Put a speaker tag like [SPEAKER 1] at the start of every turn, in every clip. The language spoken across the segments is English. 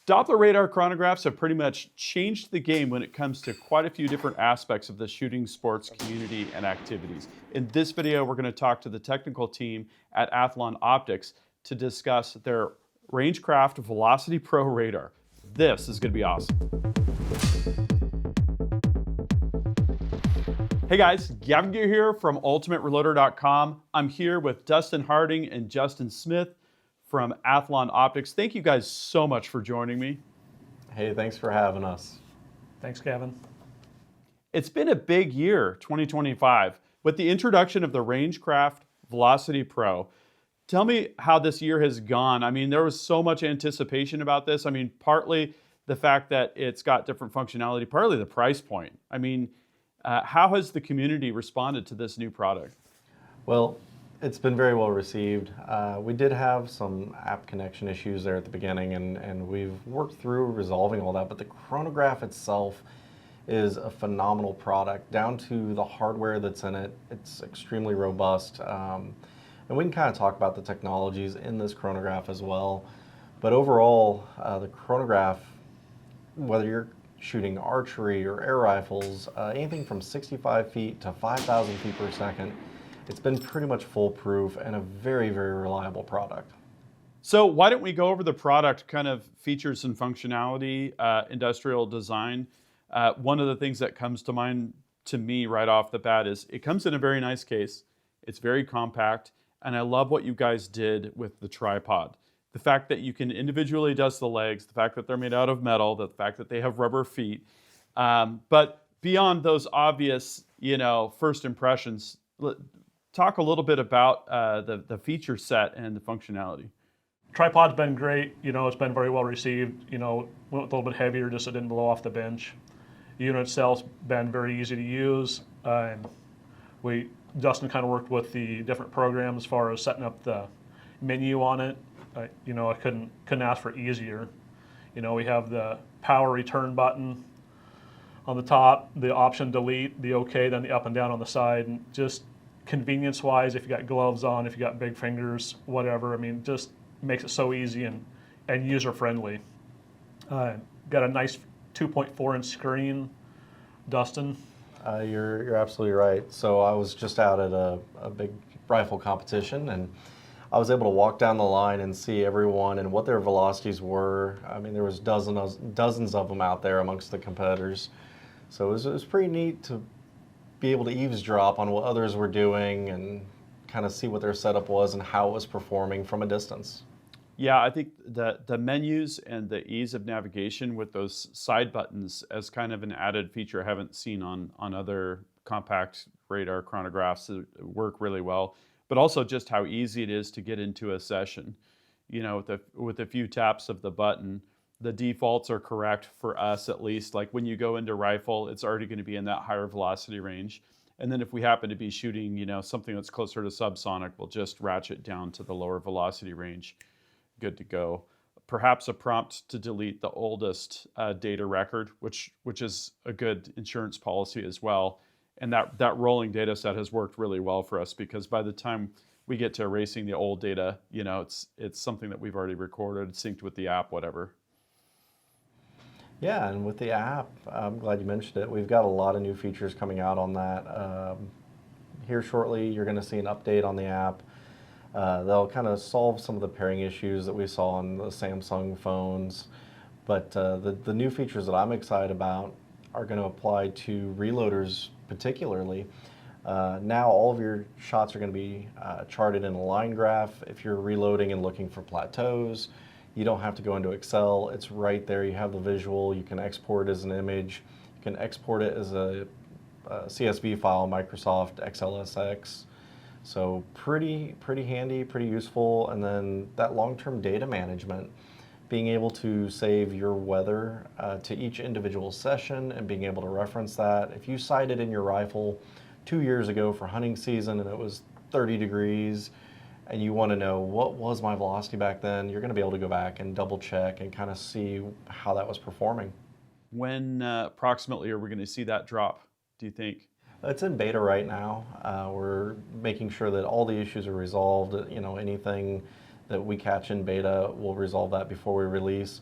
[SPEAKER 1] Doppler radar chronographs have pretty much changed the game when it comes to quite a few different aspects of the shooting sports community and activities. In this video, we're going to talk to the technical team at Athlon Optics to discuss their RangeCraft Velocity PRO radar. This is going to be awesome. Hey guys, Gavin here from UltimateReloader.com. I'm here with Dustin Harding and Justin Smith from Athlon Optics. Thank you guys so much for joining me.
[SPEAKER 2] Hey, thanks for having us.
[SPEAKER 3] Thanks, Gavin.
[SPEAKER 1] It's been a big year, 2025, with the introduction of the RangeCraft Velocity PRO. Tell me how this year has gone. I mean, there was so much anticipation about this. I mean, partly the fact that it's got different functionality, partly the price point. I mean, how has the community responded to this new product?
[SPEAKER 2] Well, it's been very well received. We did have some app connection issues there at the beginning, and we've worked through resolving all that, but the Chronograph itself is a phenomenal product. Down to the hardware that's in it, it's extremely robust. And we can kind of talk about the technologies in this Chronograph as well. But overall, the Chronograph, whether you're shooting archery or air rifles, anything from 65 feet to 5,000 feet per second, it's been pretty much foolproof and a very, very reliable product.
[SPEAKER 1] So why don't we go over the product, kind of features and functionality, industrial design. One of the things that comes to mind to me right off the bat is it comes in a very nice case. It's very compact, and I love what you guys did with the tripod. The fact that you can individually adjust the legs, the fact that they're made out of metal, the fact that they have rubber feet. But beyond those obvious, first impressions, talk a little bit about the feature set and the functionality.
[SPEAKER 3] Tripod's been great. It's been very well received. Went a little bit heavier just so it didn't blow off the bench. The unit itself's been very easy to use. And Dustin kind of worked with the different programs as far as setting up the menu on it. I couldn't ask for easier. We have the power return button on the top, the option delete, the OK, then the up and down on the side, and just convenience-wise, if you got gloves on, if you got big fingers, whatever, just makes it so easy and user-friendly. Got a nice 2.4-inch screen, Dustin.
[SPEAKER 2] You're absolutely right. So I was just out at a big rifle competition, and I was able to walk down the line and see everyone and what their velocities were. There was dozens of them out there amongst the competitors. So it was pretty neat to be able to eavesdrop on what others were doing and kind of see what their setup was and how it was performing from a distance.
[SPEAKER 1] Yeah, I think the menus and the ease of navigation with those side buttons as kind of an added feature I haven't seen on other compact radar chronographs work really well. But also just how easy it is to get into a session. With a few taps of the button, the defaults are correct for us at least. Like when you go into rifle, it's already going to be in that higher velocity range. And then if we happen to be shooting, something that's closer to subsonic, we'll just ratchet down to the lower velocity range. Good to go. Perhaps a prompt to delete the oldest data record, which is a good insurance policy as well. And that rolling data set has worked really well for us because by the time we get to erasing the old data, it's something that we've already recorded, synced with the app, whatever.
[SPEAKER 2] Yeah, and with the app, I'm glad you mentioned it. We've got a lot of new features coming out on that. Here shortly, you're going to see an update on the app. They'll kind of solve some of the pairing issues that we saw on the Samsung phones. But the new features that I'm excited about are going to apply to reloaders particularly. Now all of your shots are going to be charted in a line graph. If you're reloading and looking for plateaus, you don't have to go into Excel. It's right there. You have the visual. You can export it as an image. You can export it as a CSV file, Microsoft XLSX. So pretty handy, pretty useful. And then that long-term data management, being able to save your weather to each individual session and being able to reference that. If you sighted in your rifle 2 years ago for hunting season and it was 30 degrees and you want to know what was my velocity back then, you're going to be able to go back and double check and kind of see how that was performing.
[SPEAKER 1] When approximately are we going to see that drop, do you think?
[SPEAKER 2] It's in beta right now. We're making sure that all the issues are resolved. Anything that we catch in beta, we'll resolve that before we release.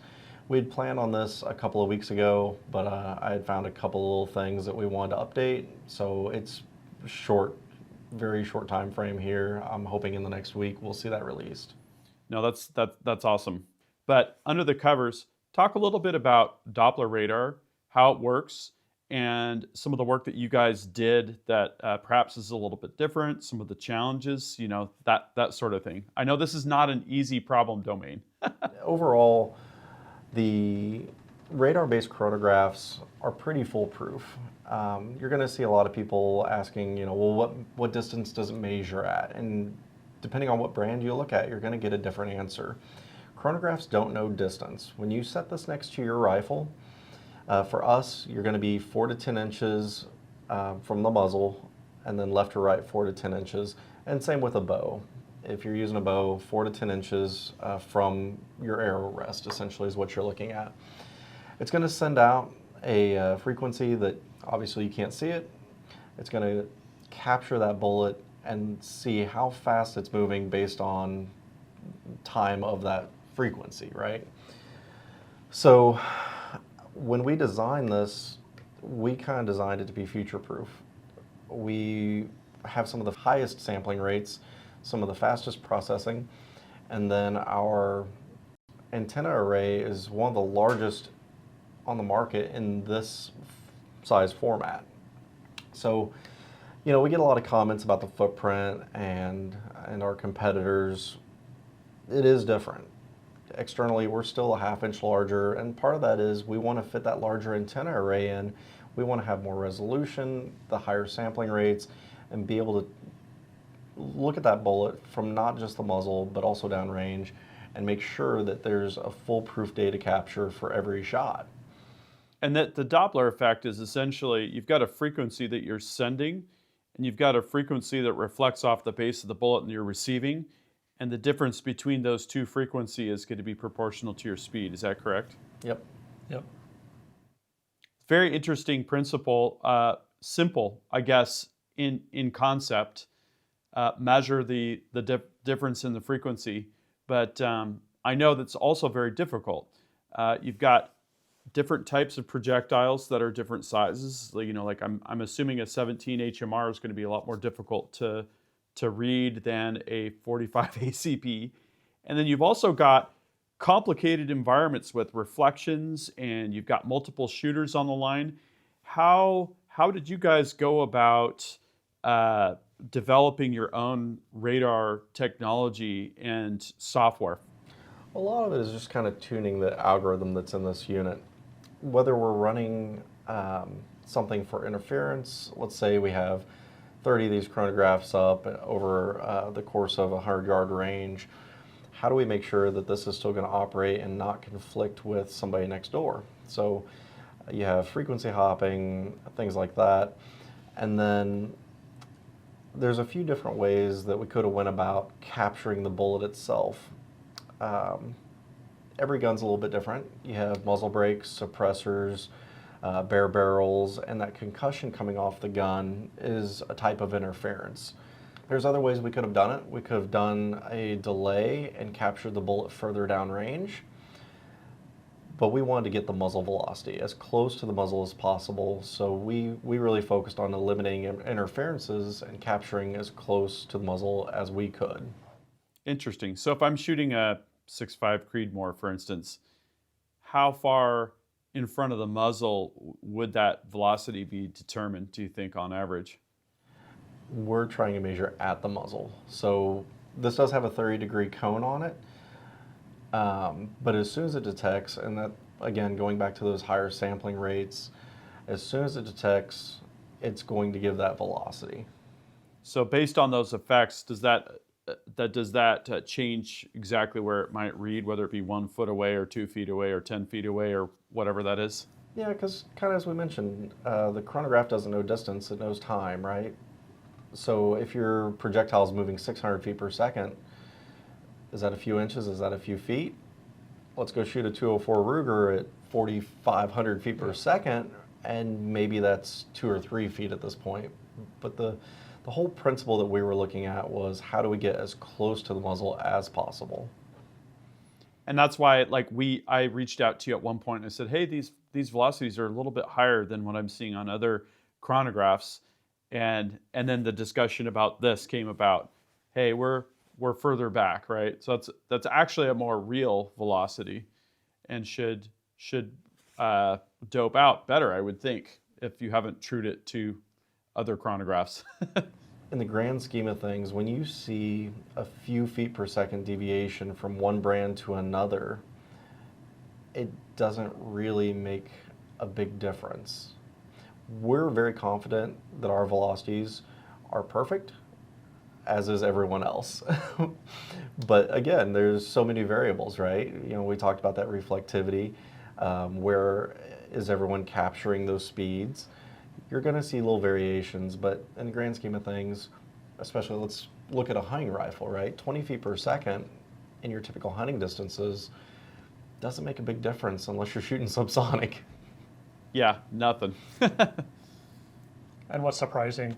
[SPEAKER 2] We'd planned on this a couple of weeks ago, but I had found a couple of little things that we wanted to update. So it's short, very short time frame here. I'm hoping in the next week we'll see that released.
[SPEAKER 1] No, that's awesome. But under the covers, talk a little bit about Doppler radar, how it works, and some of the work that you guys did that perhaps is a little bit different, some of the challenges, you know, that sort of thing. I know this is not an easy problem domain.
[SPEAKER 2] Overall, the radar-based chronographs are pretty foolproof. You're going to see a lot of people asking, you know, well, what distance does it measure at? And depending on what brand you look at, you're going to get a different answer. Chronographs don't know distance. When you set this next to your rifle, for us, you're going to be 4 to 10 inches from the muzzle, and then left to right 4 to 10 inches, and same with a bow. If you're using a bow, 4 to 10 inches from your arrow rest, essentially, is what you're looking at. It's going to send out a frequency that obviously you can't see it. It's going to capture that bullet and see how fast it's moving based on time of that frequency, right? So when we designed this, we kind of designed it to be future-proof. We have some of the highest sampling rates, some of the fastest processing, and then our antenna array is one of the largest on the market in this size format. So, you know, we get a lot of comments about the footprint and our competitors. It is different. Externally, we're still a ½ inch larger, and part of that is we want to fit that larger antenna array in. We want to have more resolution, the higher sampling rates, and be able to look at that bullet from not just the muzzle, but also downrange, and make sure that there's a foolproof data capture for every shot.
[SPEAKER 1] And that the Doppler effect is essentially, you've got a frequency that you're sending, and you've got a frequency that reflects off the base of the bullet and you're receiving, and the difference between those two frequencies is going to be proportional to your speed. Is that correct?
[SPEAKER 2] Yep.
[SPEAKER 3] Yep.
[SPEAKER 1] Very interesting principle. Simple, I guess, in concept. Measure the difference in the frequency, but I know that's also very difficult. You've got different types of projectiles that are different sizes. You know, like I'm assuming a 17 HMR is going to be a lot more difficult to read than a 45 ACP. And then you've also got complicated environments with reflections, and you've got multiple shooters on the line. How did you guys go about developing your own radar technology and software?
[SPEAKER 2] A lot of it is just kind of tuning the algorithm that's in this unit. Whether we're running something for interference, let's say we have 30 of these chronographs up over the course of a 100-yard range, how do we make sure that this is still going to operate and not conflict with somebody next door? So you have frequency hopping, things like that. And then there's a few different ways that we could have went about capturing the bullet itself. Every gun's a little bit different. You have muzzle brakes, suppressors, bare barrels, and that concussion coming off the gun is a type of interference. There's other ways we could have done it. We could have done a delay and captured the bullet further down range, but we wanted to get the muzzle velocity as close to the muzzle as possible, so we really focused on eliminating interferences and capturing as close to the muzzle as we could.
[SPEAKER 1] Interesting. So if I'm shooting a 6.5 Creedmoor, for instance, how far in front of the muzzle would that velocity be determined, do you think, on average?
[SPEAKER 2] We're trying to measure at the muzzle. So this does have a 30-degree cone on it, but as soon as it detects, and that, again, going back to those higher sampling rates, as soon as it detects, it's going to give that velocity.
[SPEAKER 1] So based on those effects, does that change exactly where it might read, whether it be 1 foot away or 2 feet away or 10 feet away or whatever that is?
[SPEAKER 2] Yeah, because kind of as we mentioned, the chronograph doesn't know distance, it knows time, right? So if your projectile is moving 600 feet per second, is that a few inches? Is that a few feet? Let's go shoot a 204 Ruger at 4,500 feet per second, and maybe that's 2 or 3 feet at this point. But the whole principle that we were looking at was how do we get as close to the muzzle as possible.
[SPEAKER 1] And that's why, like, I reached out to you at one point and I said, hey, these velocities are a little bit higher than what I'm seeing on other chronographs. And then the discussion about this came about. Hey, we're further back, right? So that's actually a more real velocity, and should dope out better, I would think, if you haven't trued it to other chronographs.
[SPEAKER 2] In the grand scheme of things, when you see a few feet per second deviation from one brand to another, it doesn't really make a big difference. We're very confident that our velocities are perfect, as is everyone else. But again, there's so many variables, right? You know, we talked about that reflectivity. Where is everyone capturing those speeds? You're going to see little variations, but in the grand scheme of things, especially let's look at a hunting rifle, right? 20 feet per second in your typical hunting distances doesn't make a big difference unless you're shooting subsonic.
[SPEAKER 1] Yeah, nothing.
[SPEAKER 3] And what's surprising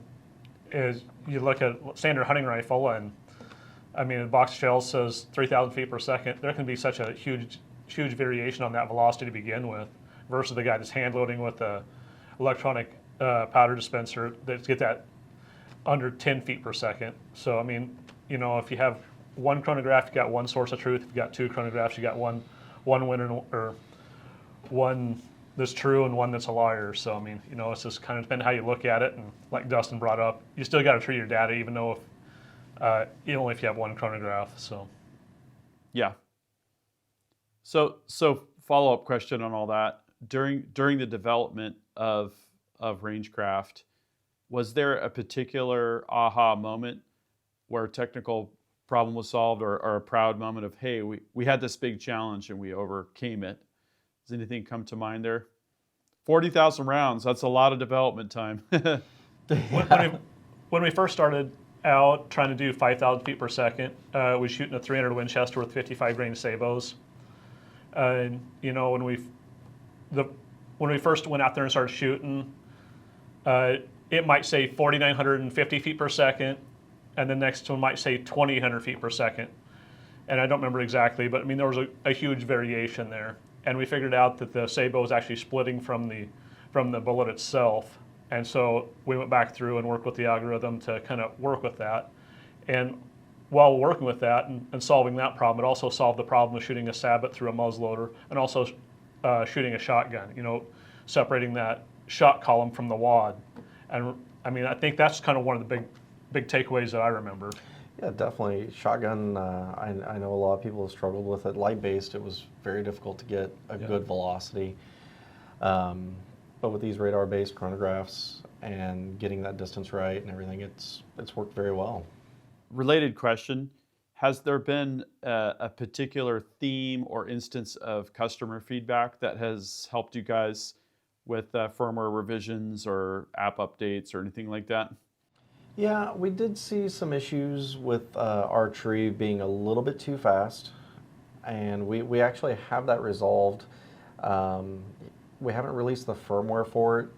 [SPEAKER 3] is you look at standard hunting rifle, and I mean, the box shell says 3,000 feet per second. There can be such a huge variation on that velocity to begin with, versus the guy that's hand loading with a electronic powder dispenser that get that under 10 feet per second. So I mean, you know, if you have one chronograph, you got one source of truth. If you got two chronographs, you got one winner, or one that's true and one that's a liar. So I mean, you know, it's just kind of depending how you look at it. And like Dustin brought up, you still got to treat your data, even though if only if you have one chronograph. So
[SPEAKER 1] Yeah. So follow-up question on all that. During the development of RangeCraft, was there a particular aha moment where a technical problem was solved, or a proud moment of, hey, we had this big challenge and we overcame it? Does anything come to mind there? 40,000 rounds, that's a lot of development time.
[SPEAKER 3] when we first started out trying to do 5,000 feet per second, we were shooting a 300 Winchester with 55 grain sabos. And you know, when we first went out there and started shooting, it might say 4,950 feet per second, and the next one might say 2,800 feet per second. And I don't remember exactly, but I mean, there was a huge variation there. And we figured out that the sabo was actually splitting from the bullet itself. And so we went back through and worked with the algorithm to kind of work with that. And while working with that and solving that problem, it also solved the problem of shooting a sabot through a muzzleloader, and also shooting a shotgun, you know, separating that shot column from the wad. And I mean, I think that's kind of one of the big takeaways that I remember.
[SPEAKER 2] Yeah, definitely. Shotgun, I know a lot of people have struggled with it. Light-based, it was very difficult to get a good velocity. But with these radar-based chronographs and getting that distance right and everything, it's worked very well.
[SPEAKER 1] Related question, has there been a particular theme or instance of customer feedback that has helped you guys with firmware revisions or app updates or anything like that?
[SPEAKER 2] Yeah, we did see some issues with archery being a little bit too fast, and we actually have that resolved. We haven't released the firmware for it.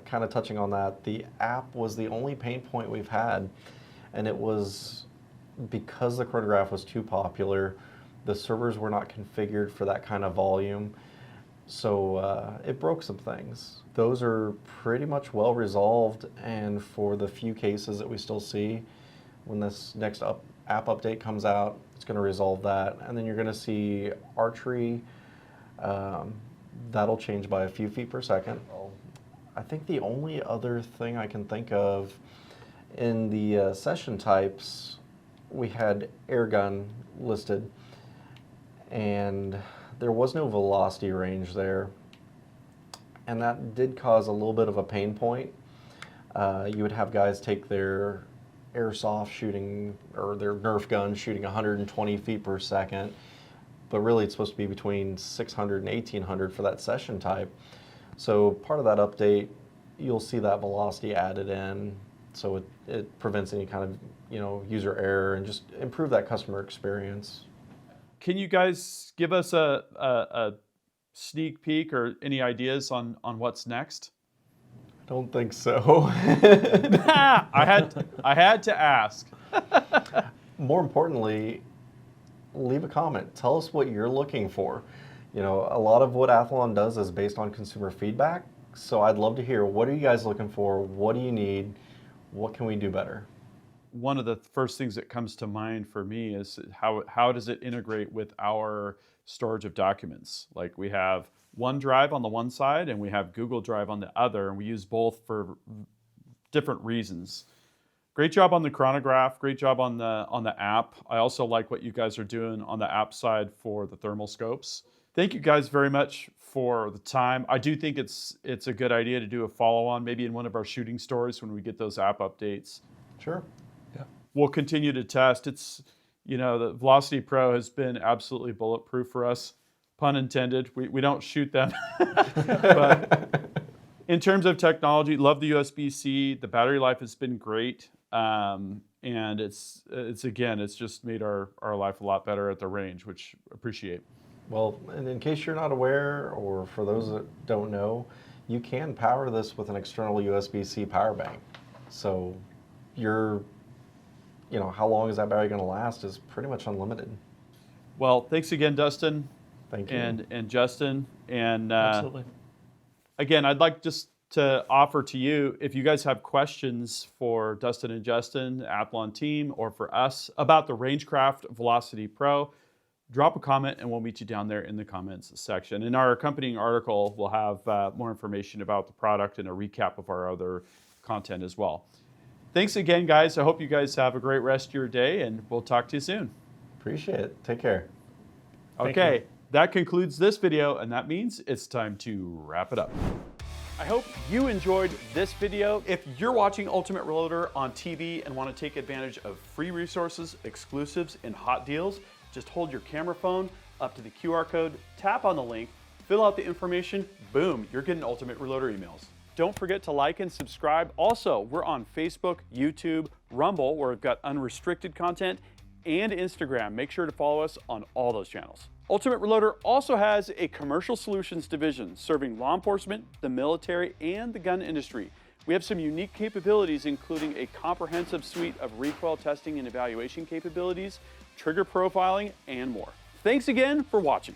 [SPEAKER 2] Kind of touching on that, the app was the only pain point we've had, and it was because the chronograph was too popular. The servers were not configured for that kind of volume, so it broke some things. Those are pretty much well resolved, and for the few cases that we still see, when this next app update comes out, it's going to resolve that. And then you're going to see archery, that'll change by a few feet per second. I think the only other thing I can think of in the session types, we had airgun listed, and there was no velocity range there. And that did cause a little bit of a pain point. You would have guys take their airsoft shooting, or their Nerf gun shooting 120 feet per second, but really it's supposed to be between 600 and 1800 for that session type. So part of that update, you'll see that velocity added in, so it prevents any kind of, you know, user error and just improve that customer experience.
[SPEAKER 1] Can you guys give us a sneak peek or any ideas on what's next?
[SPEAKER 2] I don't think so.
[SPEAKER 1] I had to ask.
[SPEAKER 2] More importantly, leave a comment. Tell us what you're looking for. You know, a lot of what Athlon does is based on consumer feedback. So I'd love to hear, what are you guys looking for? What do you need? What can we do better?
[SPEAKER 1] One of the first things that comes to mind for me is how does it integrate with our storage of documents? Like we have OneDrive on the one side and we have Google Drive on the other, and we use both for different reasons. Great job on the Chronograph, great job on the app. I also like what you guys are doing on the app side for the thermal scopes. Thank you guys very much for the time. I do think it's a good idea to do a follow-on, maybe in one of our shooting stores when we get those app updates.
[SPEAKER 2] Sure.
[SPEAKER 1] We'll continue to test. It's, you know, the Velocity Pro has been absolutely bulletproof for us, pun intended. We don't shoot them. But in terms of technology, love the USB-C. The battery life has been great. And it's just made our life a lot better at the range, which appreciate.
[SPEAKER 2] Well, and in case you're not aware, or for those that don't know, you can power this with an external USB-C power bank. So how long is that battery going to last is pretty much unlimited.
[SPEAKER 1] Well, thanks again, Dustin.
[SPEAKER 2] Thank you.
[SPEAKER 1] And Justin. And
[SPEAKER 3] Absolutely.
[SPEAKER 1] again, I'd like just to offer to you, if you guys have questions for Dustin and Justin, the Athlon team, or for us about the RangeCraft Velocity Pro, drop a comment and we'll meet you down there in the comments section. In our accompanying article, we'll have more information about the product and a recap of our other content as well. Thanks again, guys. I hope you guys have a great rest of your day, and we'll talk to you soon.
[SPEAKER 2] Appreciate it. Take care.
[SPEAKER 1] Okay, that concludes this video, and that means it's time to wrap it up. I hope you enjoyed this video. If you're watching Ultimate Reloader on TV and want to take advantage of free resources, exclusives, and hot deals, just hold your camera phone up to the QR code, tap on the link, fill out the information, boom, you're getting Ultimate Reloader emails. Don't forget to like and subscribe. Also, we're on Facebook, YouTube, Rumble, where we've got unrestricted content, and Instagram. Make sure to follow us on all those channels. Ultimate Reloader also has a commercial solutions division serving law enforcement, the military, and the gun industry. We have some unique capabilities, including a comprehensive suite of recoil testing and evaluation capabilities, trigger profiling, and more. Thanks again for watching.